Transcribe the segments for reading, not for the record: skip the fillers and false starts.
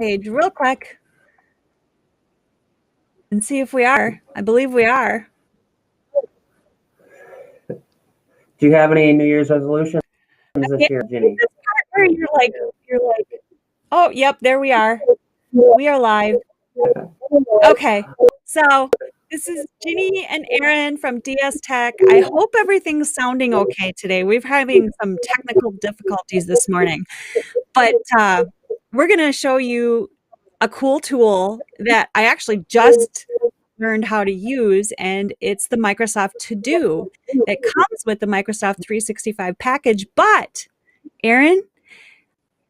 page real quick and see if we are. I believe we are. Do you have any New Year's resolutions this year, Ginny? This part where you're like, oh, yep, there we are. We are live. Okay, so this is Ginny and Aaron from DS Tech. I hope everything's sounding okay today. We're having some technical difficulties this morning, but we're going to show you a cool tool that I actually just learned how to use, and it's the Microsoft To Do. It comes with the Microsoft 365 package, but Aaron,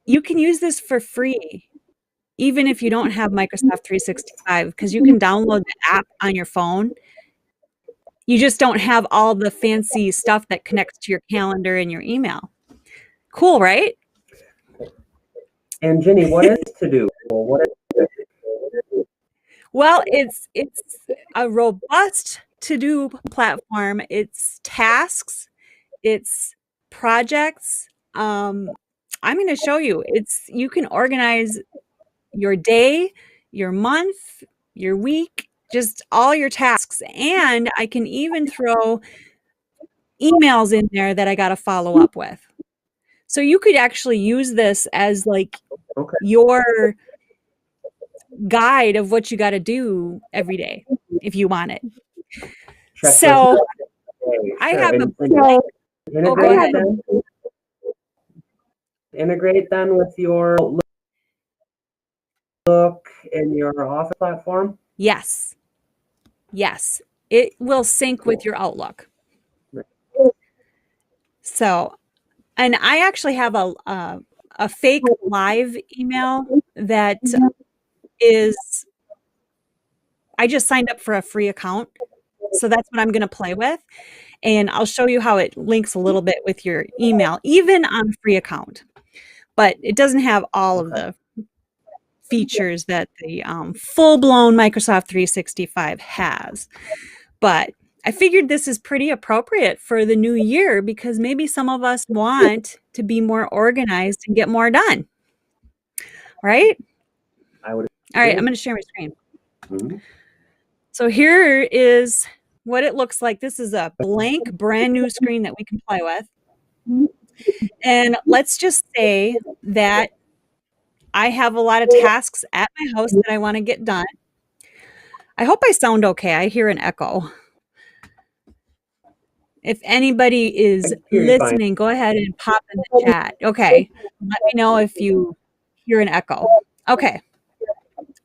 you can use this for free, even if you don't have Microsoft 365, because you can download the app on your phone. You just don't have all the fancy stuff that connects to your calendar and your email. Cool, right? And Ginny, what is To Do? What is it? Well, it's a robust to-do platform. It's tasks, it's projects. I'm going to show you. You can organize your day, your month, your week, just all your tasks. And I can even throw emails in there that I got to follow up with. So you could actually use this as like your guide of what you got to do every day if you want it. So I have a blank. Oh, go ahead. Integrate then with your Look in your Office platform? Yes. Yes. It will sync with your Outlook. So, and I actually have a fake live email that is, I just signed up for a free account. So that's what I'm going to play with. And I'll show you how it links a little bit with your email, even on a free account. But it doesn't have all of the features that the full-blown Microsoft 365 has. But I figured this is pretty appropriate for the new year because maybe some of us want to be more organized and get more done. Right? I would. All right, I'm going to share my screen. So here is what it looks like. This is a blank, brand new screen that we can play with. And let's just say that I have a lot of tasks at my house that I want to get done. I hope I sound okay. I hear an echo. If anybody is listening, go ahead and pop in the chat. Okay. Let me know if you hear an echo. Okay.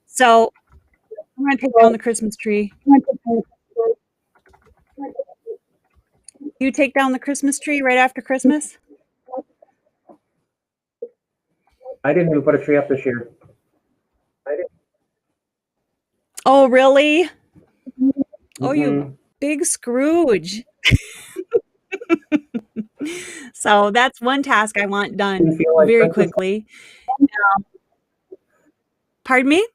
So I'm going to take down the Christmas tree. You take down the Christmas tree right after Christmas? I didn't even put a tree up this year. Oh, really? Oh, you big Scrooge. So that's one task I want done very quickly. Pardon me?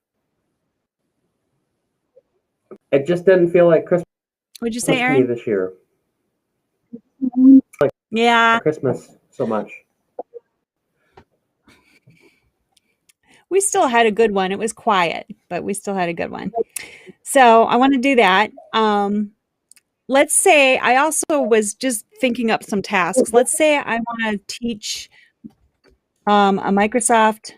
It just didn't feel like Christmas. What'd you say, Aaron? This year. Yeah. Christmas so much. We still had a good one. It was quiet, but we still had a good one. So I want to do that. Let's say I also was just thinking up some tasks. Let's say I want to teach a Microsoft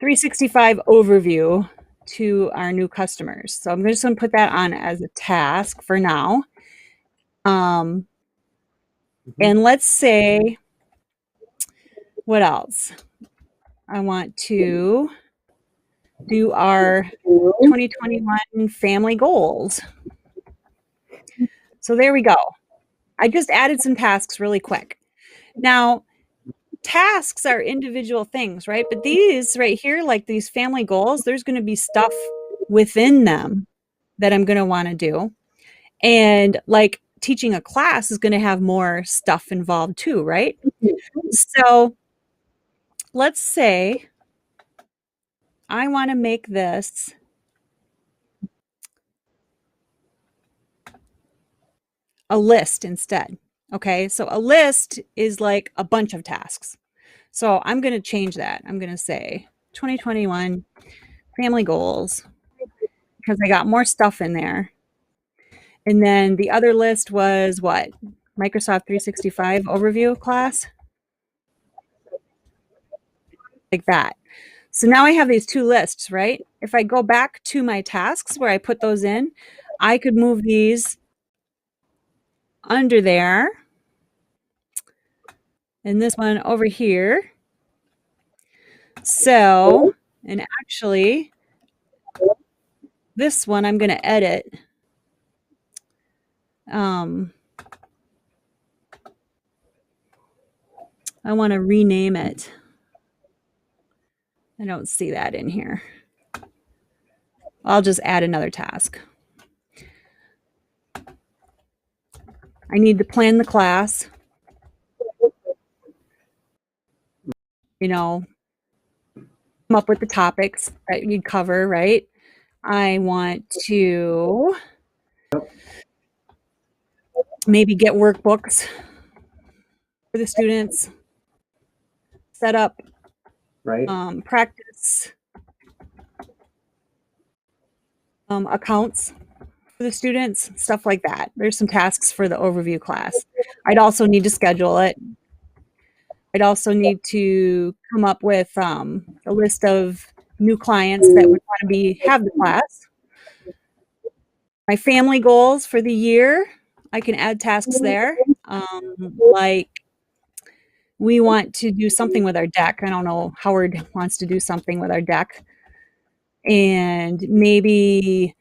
365 overview to our new customers. So I'm just going to put that on as a task for now. And let's say, what else? I want to do our 2021 family goals. So there we go. I just added some tasks really quick. Now, tasks are individual things, right? But these right here, like these family goals, there's going to be stuff within them that I'm going to want to do. And like teaching a class is going to have more stuff involved too, right? So let's say I want to make this a list instead. Okay, so a list is like a bunch of tasks. So I'm going to change that. I'm going to say 2021 family goals because I got more stuff in there. And then the other list was what? Microsoft 365 overview class? Like that. So now I have these two lists, right? If I go back to my tasks where I put those in, I could move these under there. And this one over here. So, and actually, this one I'm going to edit. I want to rename it. I don't see that in here. I'll just add another task. I need to plan the class. You know, come up with the topics that you'd cover, right? I want to maybe get workbooks for the students, set up practice accounts for the students, stuff like that. There's some tasks for the overview class. I'd also need to schedule it. I'd also need to come up with a list of new clients that would want to have the class. My family goals for the year, I can add tasks there. Like we want to do something with our deck. I don't know, Howard wants to do something with our deck. And maybe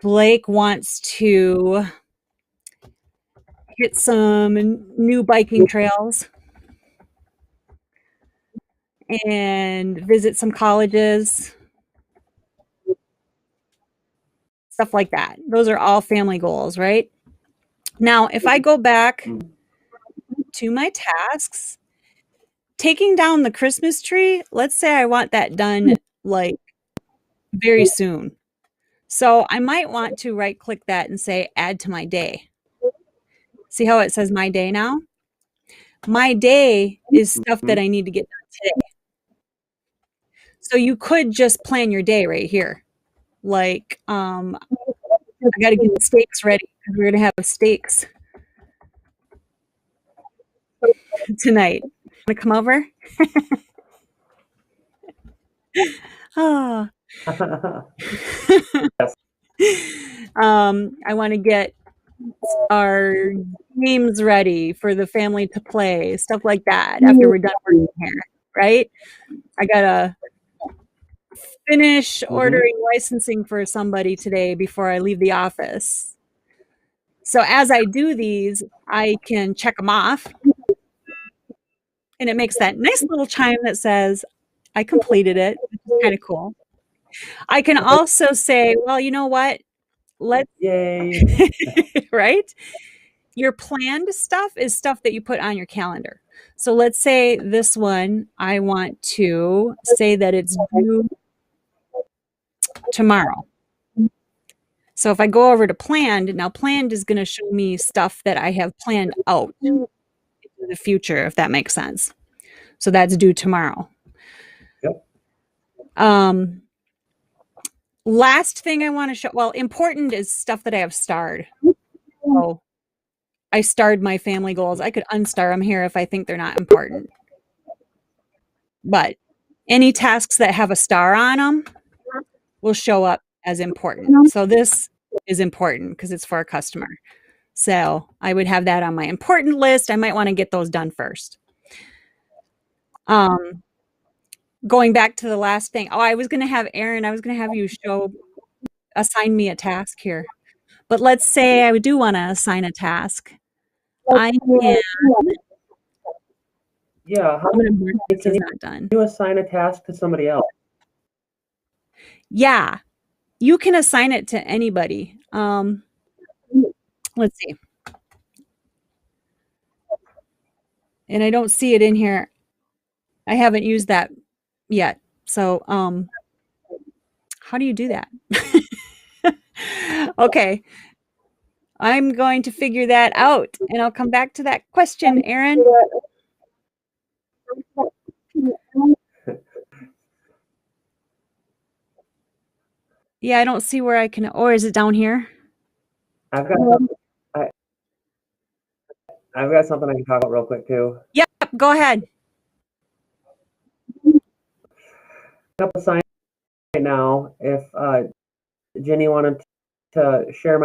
Blake wants to hit some new biking trails and visit some colleges, stuff like that. Those are all family goals, right? Now, if I go back to my tasks, taking down the Christmas tree, let's say I want that done like very soon. So I might want to right click that and say add to my day. See how it says my day now? My day is stuff that I need to get done today. So you could just plan your day right here. Like, I got to get the steaks ready because we're going to have steaks tonight. Want to come over? Oh. I want to get our games ready for the family to play, stuff like that after we're done working here, right? I got to finish ordering licensing for somebody today before I leave the office. So as I do these, I can check them off. And it makes that nice little chime that says, I completed it, which is kind of cool. I can also say, well, you know what? Let's, yay, right? Your planned stuff is stuff that you put on your calendar. So let's say this one, I want to say that it's due tomorrow. So if I go over to planned, now planned is going to show me stuff that I have planned out into the future, if that makes sense. So that's due tomorrow. Yep. Last thing I want to show, well, important is stuff that I have starred. So I starred my family goals. I could unstar them here if I think they're not important. But any tasks that have a star on them will show up as important. So this is important because it's for a customer. So I would have that on my important list. I might want to get those done first. Going back to the last thing. Oh, I was going to have Aaron, I was going to have you assign me a task here. But let's say I do want to assign a task. I can. Yeah. How this is not done. You assign a task to somebody else? Yeah, you can assign it to anybody. Let's see. And I don't see it in here. I haven't used that yet. So, how do you do that? Okay. I'm going to figure that out and I'll come back to that question, Aaron. Yeah, I don't see where I can, or is it down here? I've got I, I've got something I can talk about real quick too. Yep, go ahead. Up a sign right now. If Ginny wanted to share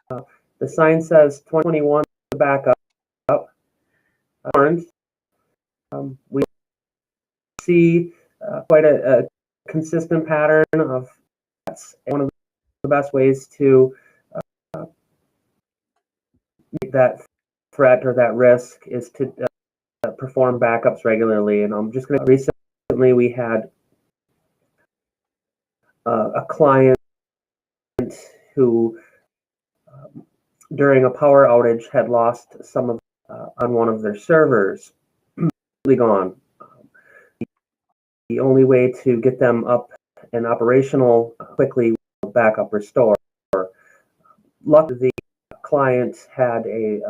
the sign says 2021 backup. We see quite a consistent pattern of that's one of the best ways to make that threat or that risk is to perform backups regularly. And I'm just going to recently we had a client who during a power outage had lost some of on one of their servers, completely gone. The only way to get them up and operational quickly, backup restore. Luckily, the client had a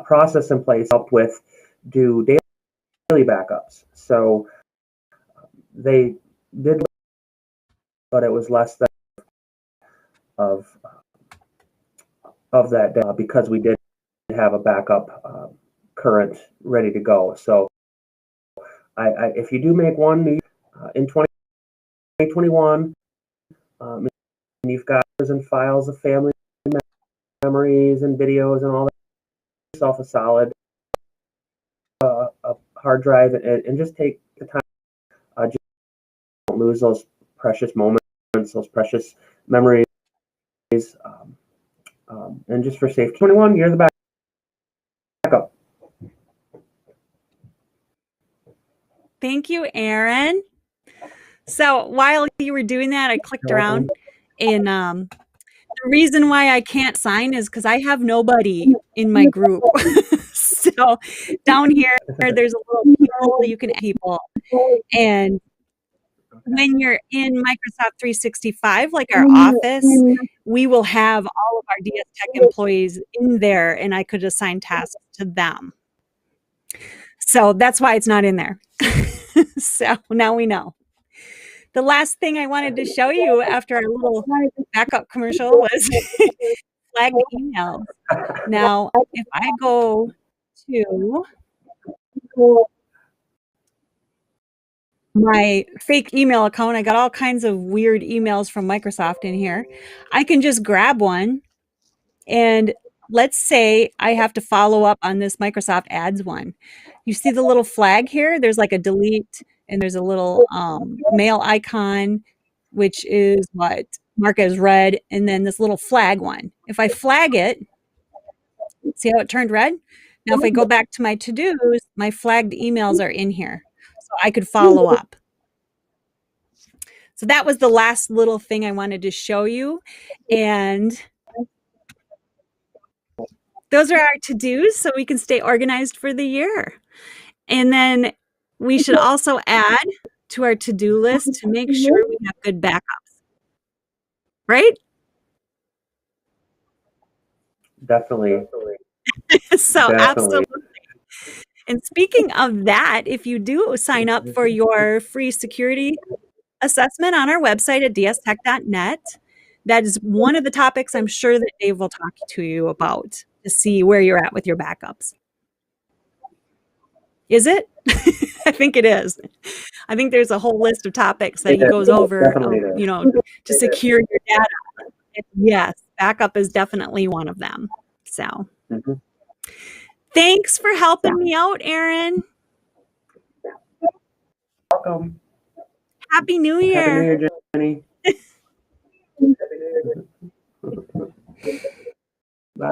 process in place helped with do daily backups. So they did, but it was less than of that because we did have a backup current ready to go. So if you do make one in 2021, and you've got and files of family memories and videos and all that, yourself a solid a hard drive and just take the time. Just don't lose those precious moments, those precious memories, and just for safety. 21, you're the backup. Thank you, Aaron. So while you were doing that, I clicked around, and the reason why I can't sign is because I have nobody in my group. So down here, there's a little people, you can add people. And when you're in Microsoft 365, like our office, we will have all of our DS Tech employees in there, and I could assign tasks to them. So that's why it's not in there. So now we know. The last thing I wanted to show you after our little backup commercial was flagged emails. Now, if I go to my fake email account, I got all kinds of weird emails from Microsoft in here. I can just grab one, and let's say I have to follow up on this Microsoft Ads one. You see the little flag here? There's like a delete, and there's a little mail icon, which is what mark as red, and then this little flag one. If I flag it, see how it turned red? Now, if I go back to my to-dos, my flagged emails are in here, so I could follow up. So that was the last little thing I wanted to show you. And those are our to-dos so we can stay organized for the year. And then we should also add to our to-do list to make sure we have good backups. Right? Definitely. So absolutely. And speaking of that, if you do sign up for your free security assessment on our website at dstech.net, that is one of the topics I'm sure that Dave will talk to you about to see where you're at with your backups. Is it? I think it is. I think there's a whole list of topics that he goes over, to secure your data. Yes, backup is definitely one of them. So thanks for helping me out, Aaron. Welcome. Happy New Year. Happy New Year, Jenny. Bye.